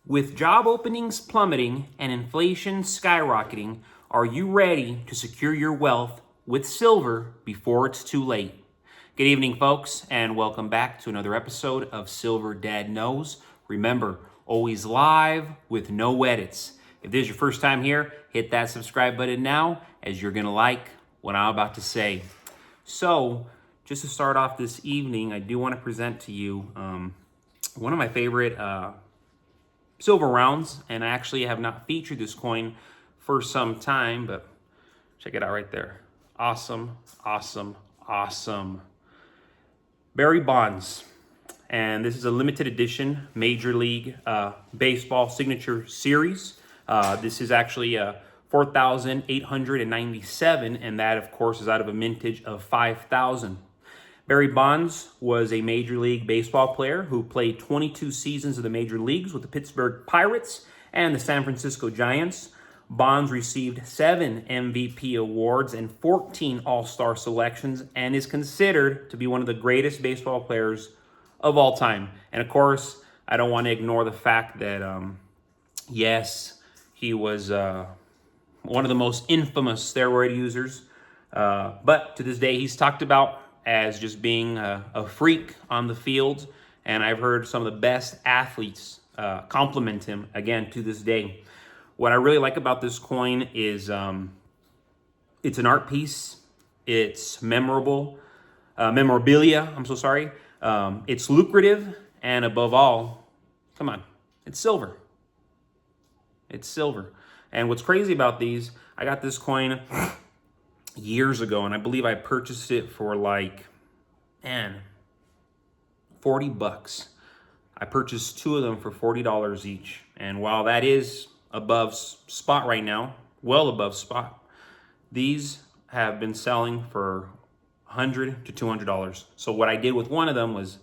With job openings plummeting and inflation skyrocketing, are you ready to secure your wealth with silver before it's too late? Good evening, folks, and welcome back to another episode of Silver Dad Knows. Remember, always live with no edits. If this is your first time here, hit that subscribe button now, as you're going to like what I'm about to say. So, just to start off this evening, I do want to present to you one of my favorite silver rounds, and I actually have not featured this coin for some time, but check it out right there. Awesome, awesome, awesome. Barry Bonds, and this is a limited edition Major League Baseball Signature Series. This is actually 4,897, and that, of course, is out of a mintage of 5,000. Barry Bonds was a Major League Baseball player who played 22 seasons of the major leagues with the Pittsburgh Pirates and the San Francisco Giants. Bonds received 7 MVP awards and 14 All-Star selections and is considered to be one of the greatest baseball players of all time. And of course, I don't want to ignore the fact that, yes, he was one of the most infamous steroid users. But to this day, he's talked about as just being a freak on the field. And I've heard some of the best athletes compliment him, again, to this day. What I really like about this coin is it's an art piece. It's memorable. Memorabilia, I'm so sorry. It's lucrative. And above all, come on, it's silver. It's silver. And what's crazy about these, I got this coin years ago, and I believe I purchased it for like, $40. I purchased 2 of them for $40 each. And while that is above spot right now, well above spot, these have been selling for $100 to $200. So what I did with one of them was,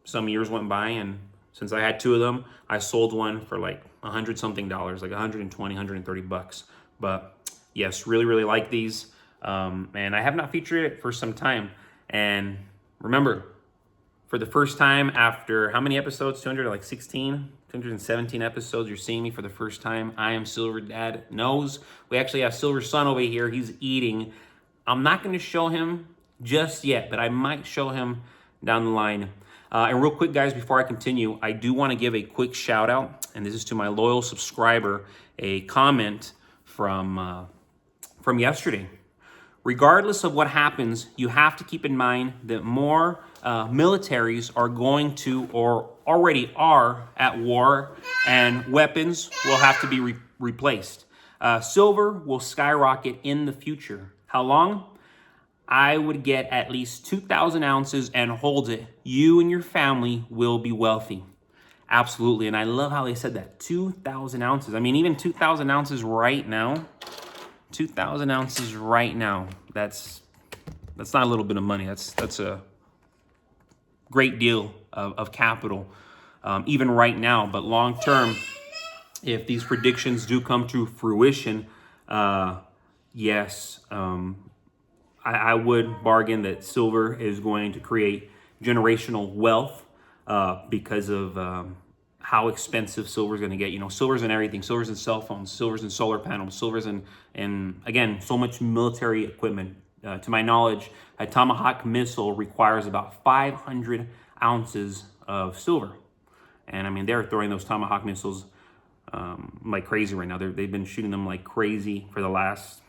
some years went by, and since I had 2 of them, I sold one for like $100 something, like $120, $130. But yes, really like these. And I have not featured it for some time. And remember, for the first time after how many episodes? 217 episodes. You're seeing me for the first time. I am Silver Dad Knows. We actually have Silver Son over here. He's eating. I'm not going to show him just yet, but I might show him down the line. And real quick, guys, before I continue, I do want to give a quick shout out, and this is to my loyal subscriber, a comment from yesterday. Regardless of what happens, you have to keep in mind that more militaries are going to or already are at war, and weapons will have to be replaced. Silver will skyrocket in the future. How long? I would get at least 2,000 ounces and hold it. You and your family will be wealthy. Absolutely. And I love how they said that. 2,000 ounces. I mean, even 2,000 ounces right now. 2,000 ounces right now. That's not a little bit of money. That's a great deal of capital, even right now. But long term, if these predictions do come to fruition, yes, I would bargain that silver is going to create generational wealth because of how expensive silver is going to get. You know, silver's in everything. Silver's in cell phones. Silver's in solar panels. Silver's in again, so much military equipment. To my knowledge, a Tomahawk missile requires about 500 ounces of silver. And I mean, they're throwing those Tomahawk missiles like crazy right now. They've been shooting them like crazy for the last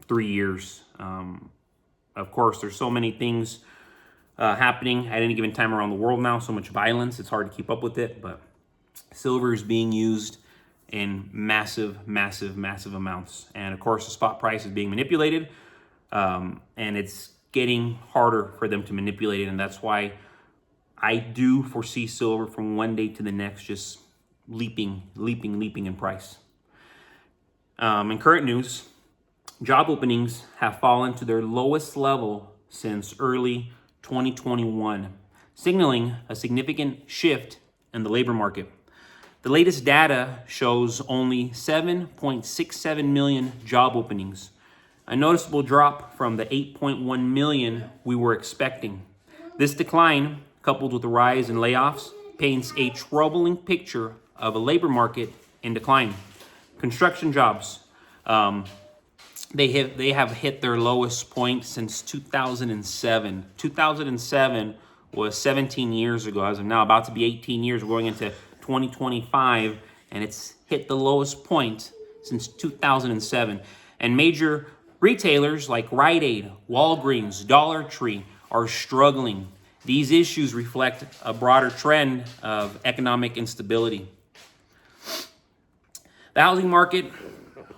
3 years. Of course, there's so many things happening at any given time around the world now. So much violence. It's hard to keep up with it. But silver is being used in massive amounts. And of course, the spot price is being manipulated. And it's getting harder for them to manipulate it. And that's why I do foresee silver from one day to the next just leaping in price. In current news, job openings have fallen to their lowest level since early 2021, signaling a significant shift in the labor market. The latest data shows only 7.67 million job openings, a noticeable drop from the 8.1 million we were expecting. This decline, coupled with the rise in layoffs, paints a troubling picture of a labor market in decline. Construction jobs, they have hit their lowest point since 2007. 2007 was 17 years ago. As of now, about to be 18 years. We're going into 2025, and it's hit the lowest point since 2007. And major retailers like Rite Aid, Walgreens, Dollar Tree are struggling. These issues reflect a broader trend of economic instability. The housing market,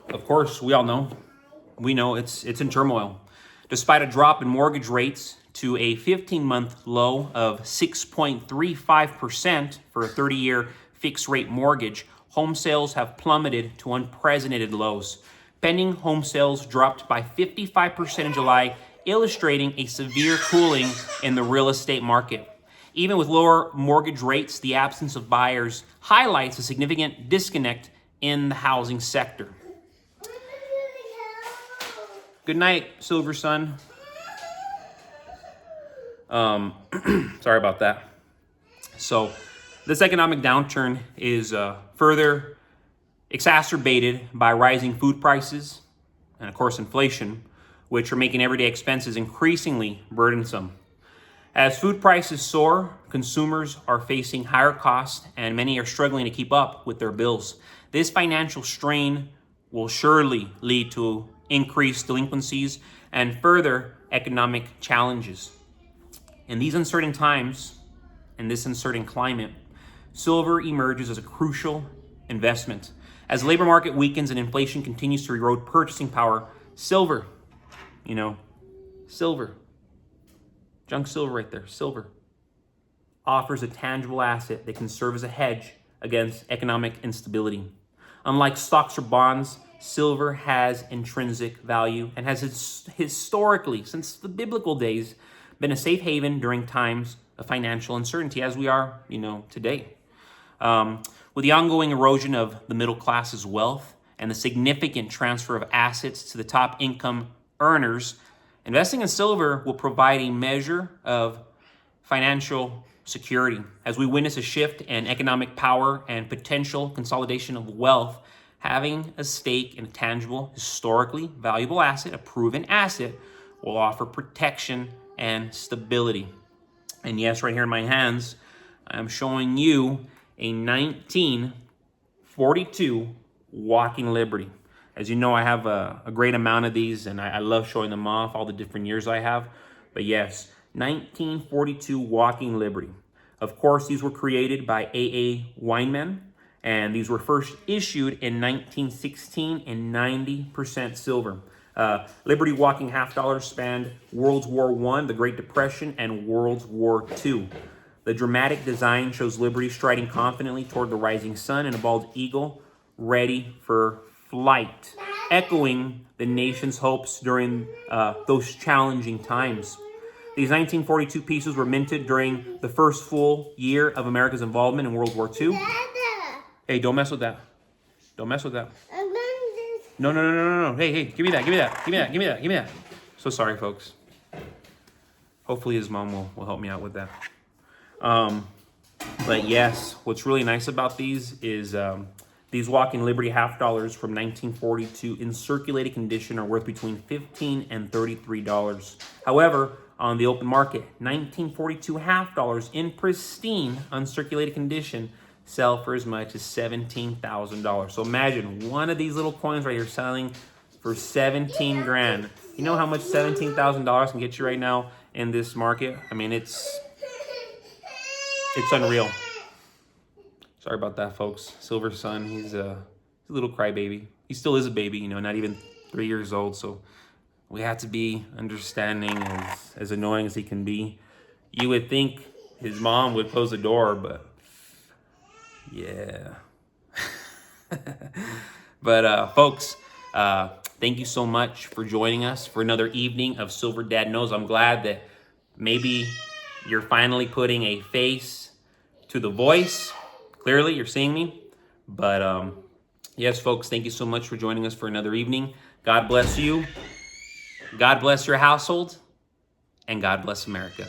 of course, we know it's in turmoil. Despite a drop in mortgage rates to a 15-month low of 6.35% for a 30-year fixed-rate mortgage, home sales have plummeted to unprecedented lows. Pending home sales dropped by 55% in July, illustrating a severe cooling in the real estate market. Even with lower mortgage rates, the absence of buyers highlights a significant disconnect in the housing sector. Good night, Silver Sun. Sorry about that. So this economic downturn is further exacerbated by rising food prices and, of course, inflation, which are making everyday expenses increasingly burdensome. As food prices soar, consumers are facing higher costs and many are struggling to keep up with their bills. This financial strain will surely lead to increased delinquencies and further economic challenges. In these uncertain times, in this uncertain climate, silver emerges as a crucial investment. As the labor market weakens and inflation continues to erode purchasing power, silver, junk silver right there, silver, offers a tangible asset that can serve as a hedge against economic instability. Unlike stocks or bonds, silver has intrinsic value and has historically, since the biblical days, been a safe haven during times of financial uncertainty, as we are, today. With the ongoing erosion of the middle class's wealth and the significant transfer of assets to the top income earners, investing in silver will provide a measure of financial security. As we witness a shift in economic power and potential consolidation of wealth, having a stake in a tangible, historically valuable asset, a proven asset, will offer protection and stability. And yes, right here in my hands, I'm showing you a 1942 Walking Liberty. As you know, I have a great amount of these, and I love showing them off, all the different years I have. But yes, 1942 Walking Liberty. Of course, these were created by A.A. Weinman, and these were first issued in 1916 in 90% silver. Liberty Walking half dollars spanned World War I, the Great Depression, and World War II. The dramatic design shows Liberty striding confidently toward the rising sun and a bald eagle ready for flight, echoing the nation's hopes during those challenging times. These 1942 pieces were minted during the first full year of America's involvement in World War II. Dada. Hey, don't mess with that. Don't mess with that. No. Hey, give me that. So sorry, folks. Hopefully his mom will help me out with that. But yes, what's really nice about these is these Walking Liberty half dollars from 1942 in circulated condition are worth between $15 and $33. However, on the open market, 1942 half dollars in pristine, uncirculated condition sell for as much as $17,000. So imagine one of these little coins right here selling for 17 grand. You know how much $17,000 can get you right now in this market? I mean, it's unreal. Sorry about that, folks. Silver Sun, he's a little crybaby. He still is a baby, not even 3 years old. So we have to be understanding, as annoying as he can be. You would think his mom would close the door, but yeah. But folks, thank you so much for joining us for another evening of Silver Dad Knows. I'm glad that maybe you're finally putting a face to the voice. Clearly, you're seeing me. But yes, folks, thank you so much for joining us for another evening. God bless you. God bless your household. And God bless America.